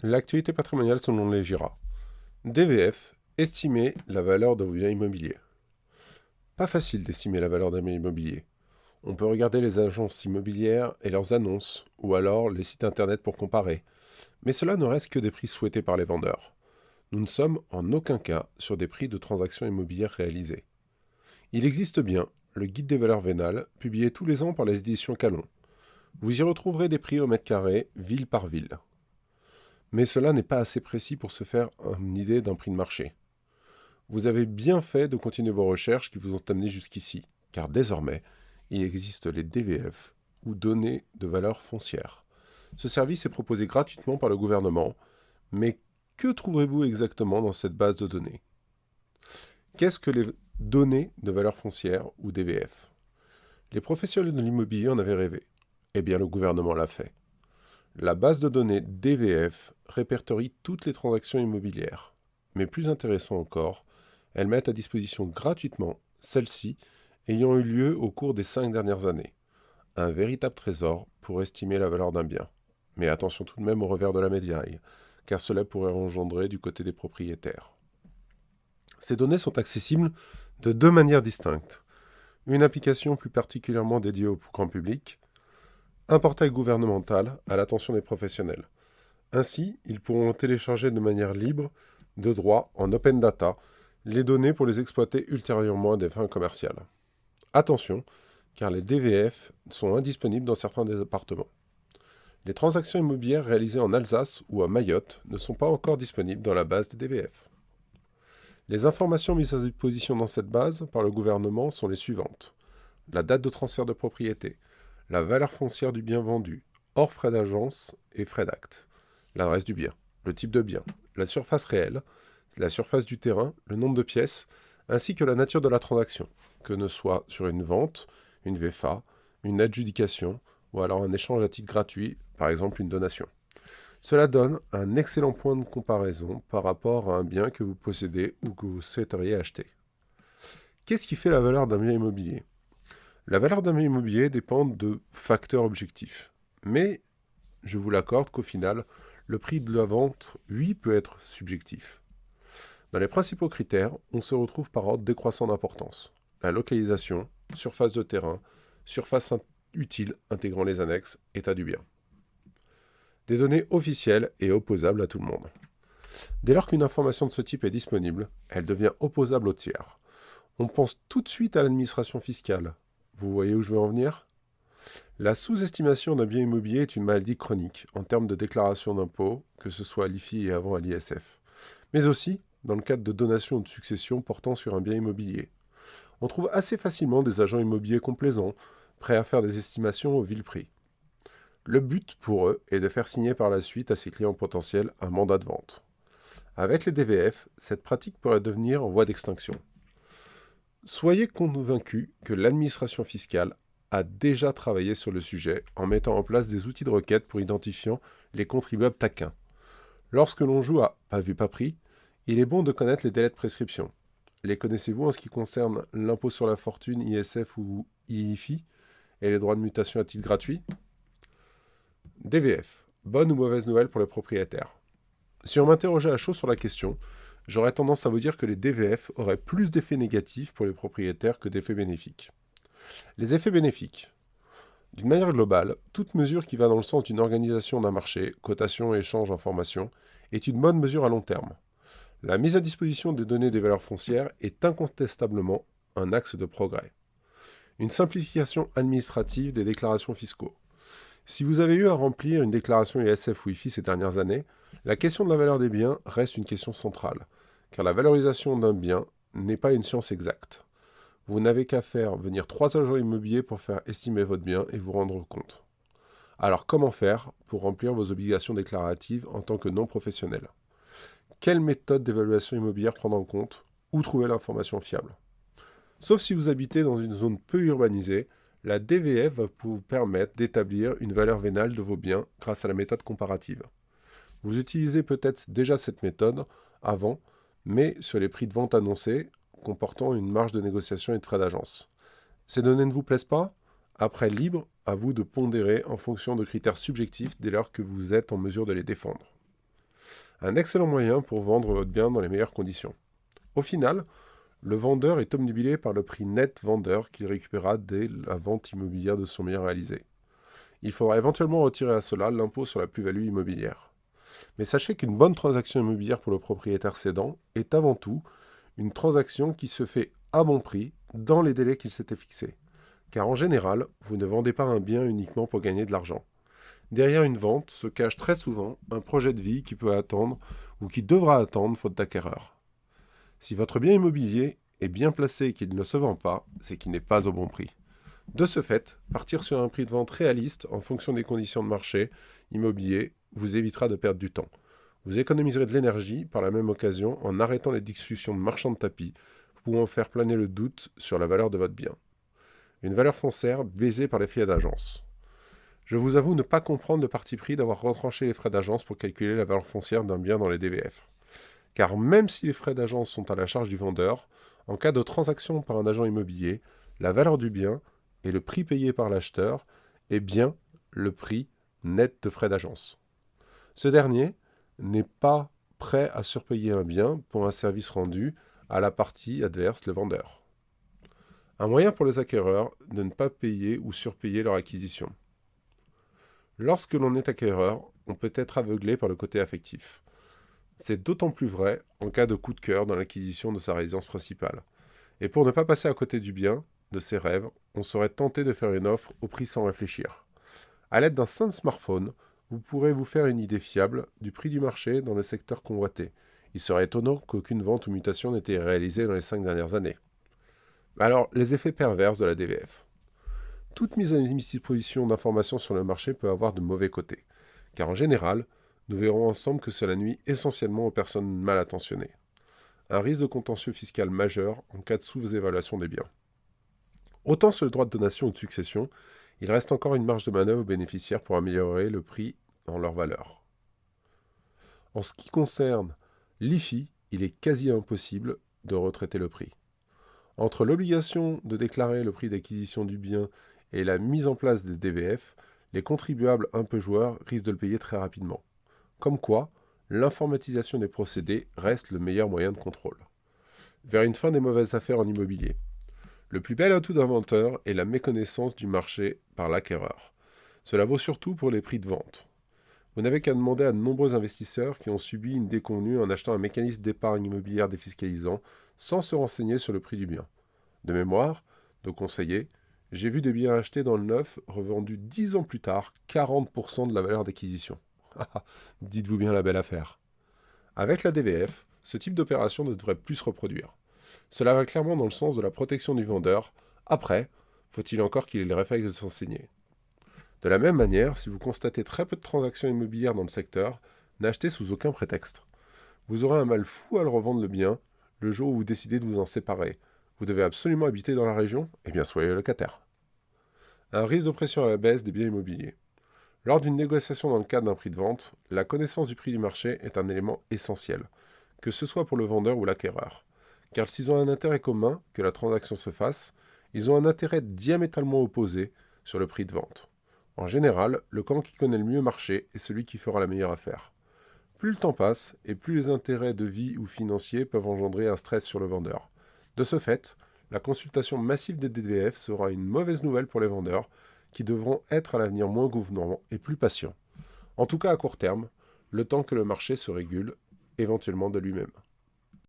L'actualité patrimoniale selon les GIRA. DVF, estimer la valeur de vos biens immobiliers. Pas facile d'estimer la valeur d'un bien immobilier. On peut regarder les agences immobilières et leurs annonces, ou alors les sites internet pour comparer. Mais cela ne reste que des prix souhaités par les vendeurs. Nous ne sommes en aucun cas sur des prix de transactions immobilières réalisées. Il existe bien le guide des valeurs vénales, publié tous les ans par les éditions Calon. Vous y retrouverez des prix au mètre carré, ville par ville. Mais cela n'est pas assez précis pour se faire une idée d'un prix de marché. Vous avez bien fait de continuer vos recherches qui vous ont amené jusqu'ici, car désormais, il existe les DVF, ou données de valeur foncière. Ce service est proposé gratuitement par le gouvernement, mais que trouverez-vous exactement dans cette base de données? Qu'est-ce que les données de valeur foncière, ou DVF? Les professionnels de l'immobilier en avaient rêvé. Eh bien, le gouvernement l'a fait. La base de données DVF répertorie toutes les transactions immobilières. Mais plus intéressant encore, elles mettent à disposition gratuitement celles-ci ayant eu lieu au cours des 5 dernières années. Un véritable trésor pour estimer la valeur d'un bien. Mais attention tout de même au revers de la médaille, car cela pourrait engendrer du côté des propriétaires. Ces données sont accessibles de deux manières distinctes. Une application plus particulièrement dédiée au grand public, un portail gouvernemental à l'attention des professionnels. Ainsi, ils pourront télécharger de manière libre, de droit, en open data, les données pour les exploiter ultérieurement à des fins commerciales. Attention, car les DVF sont indisponibles dans certains départements. Les transactions immobilières réalisées en Alsace ou à Mayotte ne sont pas encore disponibles dans la base des DVF. Les informations mises à disposition dans cette base par le gouvernement sont les suivantes. La date de transfert de propriété, la valeur foncière du bien vendu, hors frais d'agence et frais d'acte, l'adresse du bien, le type de bien, la surface réelle, la surface du terrain, le nombre de pièces, ainsi que la nature de la transaction, que ne soit sur une vente, une VFA, une adjudication, ou alors un échange à titre gratuit, par exemple une donation. Cela donne un excellent point de comparaison par rapport à un bien que vous possédez ou que vous souhaiteriez acheter. Qu'est-ce qui fait la valeur d'un bien immobilier? La valeur d'un bien immobilier dépend de facteurs objectifs. Mais je vous l'accorde qu'au final, le prix de la vente, lui, peut être subjectif. Dans les principaux critères, on se retrouve par ordre décroissant d'importance. La localisation, surface de terrain, surface utile intégrant les annexes, état du bien. Des données officielles et opposables à tout le monde. Dès lors qu'une information de ce type est disponible, elle devient opposable aux tiers. On pense tout de suite à l'administration fiscale. Vous voyez où je veux en venir? La sous-estimation d'un bien immobilier est une maladie chronique en termes de déclaration d'impôts, que ce soit à l'IFI et avant à l'ISF, mais aussi dans le cadre de donations ou de successions portant sur un bien immobilier. On trouve assez facilement des agents immobiliers complaisants, prêts à faire des estimations au vil prix. Le but pour eux est de faire signer par la suite à ses clients potentiels un mandat de vente. Avec les DVF, cette pratique pourrait devenir en voie d'extinction. Soyez convaincus que l'administration fiscale a déjà travaillé sur le sujet en mettant en place des outils de requête pour identifier les contribuables taquins. Lorsque l'on joue à pas vu pas pris, il est bon de connaître les délais de prescription. Les connaissez-vous en ce qui concerne l'impôt sur la fortune, ISF ou IFI, et les droits de mutation à titre gratuit? DVF. Bonne ou mauvaise nouvelle pour les propriétaires? Si on m'interrogeait à chaud sur la question, j'aurais tendance à vous dire que les DVF auraient plus d'effets négatifs pour les propriétaires que d'effets bénéfiques. Les effets bénéfiques. D'une manière globale, toute mesure qui va dans le sens d'une organisation d'un marché, cotation, échange, information, est une bonne mesure à long terme. La mise à disposition des données des valeurs foncières est incontestablement un axe de progrès. Une simplification administrative des déclarations fiscaux. Si vous avez eu à remplir une déclaration ISF ou IFI ces dernières années, la question de la valeur des biens reste une question centrale, car la valorisation d'un bien n'est pas une science exacte. Vous n'avez qu'à faire venir 3 agents immobiliers pour faire estimer votre bien et vous rendre compte. Alors comment faire pour remplir vos obligations déclaratives en tant que non professionnel? Quelle méthode d'évaluation immobilière prendre en compte? Où trouver l'information fiable? Sauf si vous habitez dans une zone peu urbanisée, la DVF va vous permettre d'établir une valeur vénale de vos biens grâce à la méthode comparative. Vous utilisez peut-être déjà cette méthode avant, mais sur les prix de vente annoncés, comportant une marge de négociation et de frais d'agence. Ces données ne vous plaisent pas? Après, libre à vous de pondérer en fonction de critères subjectifs dès lors que vous êtes en mesure de les défendre. Un excellent moyen pour vendre votre bien dans les meilleures conditions. Au final, le vendeur est obnubilé par le prix net vendeur qu'il récupérera dès la vente immobilière de son bien réalisé. Il faudra éventuellement retirer à cela l'impôt sur la plus-value immobilière. Mais sachez qu'une bonne transaction immobilière pour le propriétaire cédant est avant tout une transaction qui se fait à bon prix dans les délais qu'il s'était fixés. Car en général, vous ne vendez pas un bien uniquement pour gagner de l'argent. Derrière une vente se cache très souvent un projet de vie qui peut attendre ou qui devra attendre faute d'acquéreur. Si votre bien immobilier est bien placé et qu'il ne se vend pas, c'est qu'il n'est pas au bon prix. De ce fait, partir sur un prix de vente réaliste en fonction des conditions de marché immobilier vous évitera de perdre du temps. Vous économiserez de l'énergie par la même occasion en arrêtant les discussions de marchands de tapis pouvant faire planer le doute sur la valeur de votre bien. Une valeur foncière baisée par les frais d'agence. Je vous avoue ne pas comprendre le parti pris d'avoir retranché les frais d'agence pour calculer la valeur foncière d'un bien dans les DVF. Car même si les frais d'agence sont à la charge du vendeur, en cas de transaction par un agent immobilier, la valeur du bien et le prix payé par l'acheteur est bien le prix net de frais d'agence. Ce dernier n'est pas prêt à surpayer un bien pour un service rendu à la partie adverse, le vendeur. Un moyen pour les acquéreurs de ne pas payer ou surpayer leur acquisition. Lorsque l'on est acquéreur, on peut être aveuglé par le côté affectif. C'est d'autant plus vrai en cas de coup de cœur dans l'acquisition de sa résidence principale. Et pour ne pas passer à côté du bien, de ses rêves, on serait tenté de faire une offre au prix sans réfléchir. À l'aide d'un simple smartphone, vous pourrez vous faire une idée fiable du prix du marché dans le secteur convoité. Il serait étonnant qu'aucune vente ou mutation n'ait été réalisée dans les 5 dernières années. Alors, les effets pervers de la DVF. Toute mise à disposition d'informations sur le marché peut avoir de mauvais côtés, car en général, nous verrons ensemble que cela nuit essentiellement aux personnes mal attentionnées. Un risque de contentieux fiscal majeur en cas de sous-évaluation des biens. Autant sur le droit de donation ou de succession, il reste encore une marge de manœuvre aux bénéficiaires pour améliorer le prix en leur valeur. En ce qui concerne l'IFI, il est quasi impossible de retraiter le prix. Entre l'obligation de déclarer le prix d'acquisition du bien et la mise en place des DVF, les contribuables un peu joueurs risquent de le payer très rapidement. Comme quoi, l'informatisation des procédés reste le meilleur moyen de contrôle. Vers une fin des mauvaises affaires en immobilier. Le plus bel atout d'un vendeur est la méconnaissance du marché par l'acquéreur. Cela vaut surtout pour les prix de vente. Vous n'avez qu'à demander à de nombreux investisseurs qui ont subi une déconvenue en achetant un mécanisme d'épargne immobilière défiscalisant sans se renseigner sur le prix du bien. De mémoire, de conseiller, j'ai vu des biens achetés dans le neuf revendus 10 ans plus tard, 40% de la valeur d'acquisition. Dites-vous bien la belle affaire. Avec la DVF, ce type d'opération ne devrait plus se reproduire. Cela va clairement dans le sens de la protection du vendeur. Après, faut-il encore qu'il ait le réflexe de s'enseigner. De la même manière, si vous constatez très peu de transactions immobilières dans le secteur, n'achetez sous aucun prétexte. Vous aurez un mal fou à le revendre le bien le jour où vous décidez de vous en séparer. Vous devez absolument habiter dans la région, eh bien soyez locataire. Un risque de pression à la baisse des biens immobiliers. Lors d'une négociation dans le cadre d'un prix de vente, la connaissance du prix du marché est un élément essentiel, que ce soit pour le vendeur ou l'acquéreur. Car s'ils ont un intérêt commun que la transaction se fasse, ils ont un intérêt diamétralement opposé sur le prix de vente. En général, le camp qui connaît le mieux le marché est celui qui fera la meilleure affaire. Plus le temps passe, et plus les intérêts de vie ou financiers peuvent engendrer un stress sur le vendeur. De ce fait, la consultation massive des DVF sera une mauvaise nouvelle pour les vendeurs, qui devront être à l'avenir moins gouvernants et plus patients. En tout cas à court terme, le temps que le marché se régule, éventuellement de lui-même.